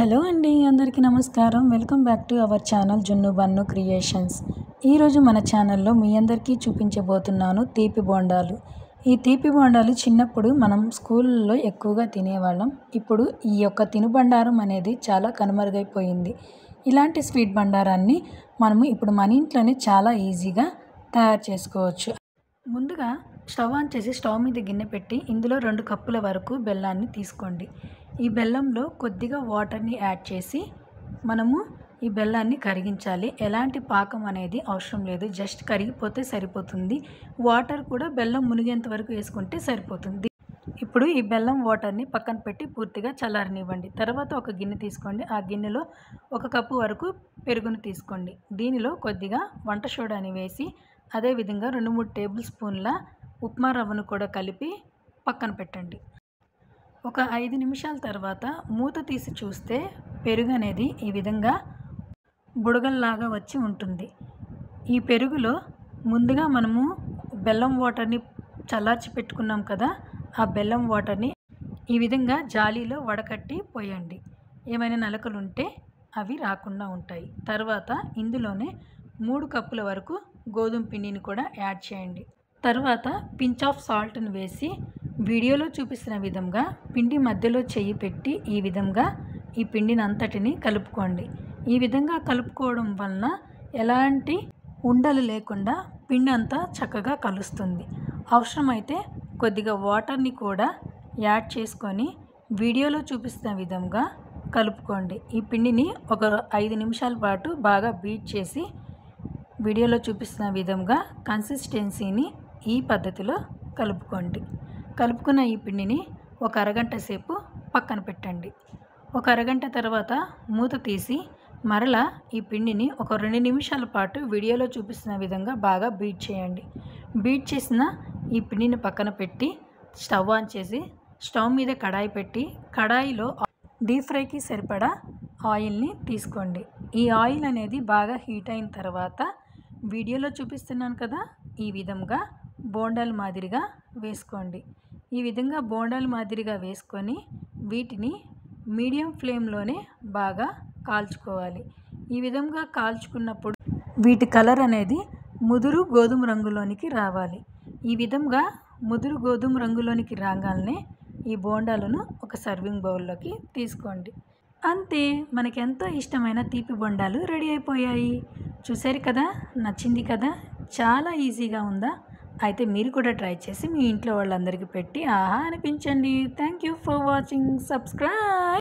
Hello అండి, అందరికీ నమస్కారం. Welcome back to our channel జున్ను బన్ను క్రియేషన్స్. ఈరోజు మన ఛానల్లో మీ అందరికీ చూపించబోతున్నాను తీపి బోండాలు. ఈ తీపి బోండాలు చిన్నప్పుడు మనం స్కూల్లో ఎక్కువగా తినేవాళ్ళం. ఇప్పుడు ఈ యొక్క తినుబండారం అనేది చాలా కనుమరుగైపోయింది. ఇలాంటి స్వీట్ బండారాన్ని మనము ఇప్పుడు మన ఇంట్లోనే చాలా ఈజీగా తయారు చేసుకోవచ్చు. ముందుగా స్టవ్ ఆన్ చేసి స్టవ్ మీద గిన్నె పెట్టి ఇందులో 2 కప్పుల వరకు బెల్లాన్ని తీసుకోండి. ఈ బెల్లంలో కొద్దిగా వాటర్ని యాడ్ చేసి మనము ఈ బెల్లాన్ని కరిగించాలి. ఎలాంటి పాకం అనేది అవసరం లేదు, జస్ట్ కరిగిపోతే సరిపోతుంది. వాటర్ కూడా బెల్లం మునిగేంత వరకు వేసుకుంటే సరిపోతుంది. ఇప్పుడు ఈ బెల్లం వాటర్ని పక్కన పెట్టి పూర్తిగా చల్లారనివ్వండి. తర్వాత ఒక గిన్నె తీసుకోండి. ఆ గిన్నెలో 1 కప్పు వరకు పెరుగును తీసుకోండి. దీనిలో కొద్దిగా వంట సోడాని వేసి అదేవిధంగా 2-3 టేబుల్ స్పూన్ల ఉప్మా రవ్వను కూడా కలిపి పక్కన పెట్టండి. ఒక 5 నిమిషాల తర్వాత మూత తీసి చూస్తే పెరుగు అనేది ఈ విధంగా బుడగల్లాగా వచ్చి ఉంటుంది. ఈ పెరుగులో ముందుగా మనము బెల్లం వాటర్ని చల్లార్చి పెట్టుకున్నాం కదా, ఆ బెల్లం వాటర్ని ఈ విధంగా జాలీలో వడకట్టి పోయండి. ఏమైనా నలకలు ఉంటే అవి రాకుండా ఉంటాయి. తర్వాత ఇందులోనే 3 కప్పుల వరకు గోధుమ పిండిని కూడా యాడ్ చేయండి. తర్వాత పించ్ ఆఫ్ సాల్ట్ని వేసి వీడియోలో చూపిస్తున్న విధంగా పిండి మధ్యలో చెయ్యి పెట్టి ఈ విధంగా ఈ పిండిని అంతటిని కలుపుకోండి. ఈ విధంగా కలుపుకోవడం వలన ఎలాంటి ఉండలు లేకుండా పిండి అంతా చక్కగా కలుస్తుంది. అవసరమైతే కొద్దిగా వాటర్ని కూడా యాడ్ చేసుకొని వీడియోలో చూపిస్తున్న విధంగా కలుపుకోండి. ఈ పిండిని ఒక 5 నిమిషాల పాటు బాగా బీట్ చేసి వీడియోలో చూపిస్తున్న విధంగా కన్సిస్టెన్సీని ఈ పద్ధతిలో కలుపుకోండి. కలుపుకున్న ఈ పిండిని ఒక అరగంట సేపు పక్కన పెట్టండి. ఒక అరగంట తర్వాత మూత తీసి మరలా ఈ పిండిని ఒక 2 నిమిషాల పాటు వీడియోలో చూపిస్తున్న విధంగా బాగా బీట్ చేయండి. బీట్ చేసిన ఈ పిండిని పక్కన పెట్టి స్టవ్ ఆన్ చేసి స్టవ్ మీద కడాయి పెట్టి కడాయిలో డీప్ ఫ్రైకి సరిపడా ఆయిల్ని తీసుకోండి. ఈ ఆయిల్ అనేది బాగా హీట్ అయిన తర్వాత వీడియోలో చూపిస్తున్నాను కదా, ఈ విధంగా బోండాలు మాదిరిగా వేసుకోండి. ఈ విధంగా బోండాలు మాదిరిగా వేసుకొని వీటిని మీడియం ఫ్లేమ్లోనే బాగా కాల్చుకోవాలి. ఈ విధంగా కాల్చుకున్నప్పుడు వీటి కలర్ అనేది ముదురు గోధుమ రంగులోనికి రావాలి. ఈ విధంగా ముదురు గోధుమ రంగులోనికి రాగానే ఈ బోండాలను ఒక సర్వింగ్ బౌల్లోకి తీసుకోండి. అంతే, మనకి ఎంతో ఇష్టమైన తీపి బొండాలు రెడీ అయిపోయాయి. చూసారు కదా, నచ్చింది కదా, చాలా ఈజీగా ఉందా? అయితే మీరు కూడా ట్రై చేసి మీ ఇంట్లో వాళ్ళందరికీ పెట్టి ఆహా అనిపించండి. Thank you for watching. Subscribe.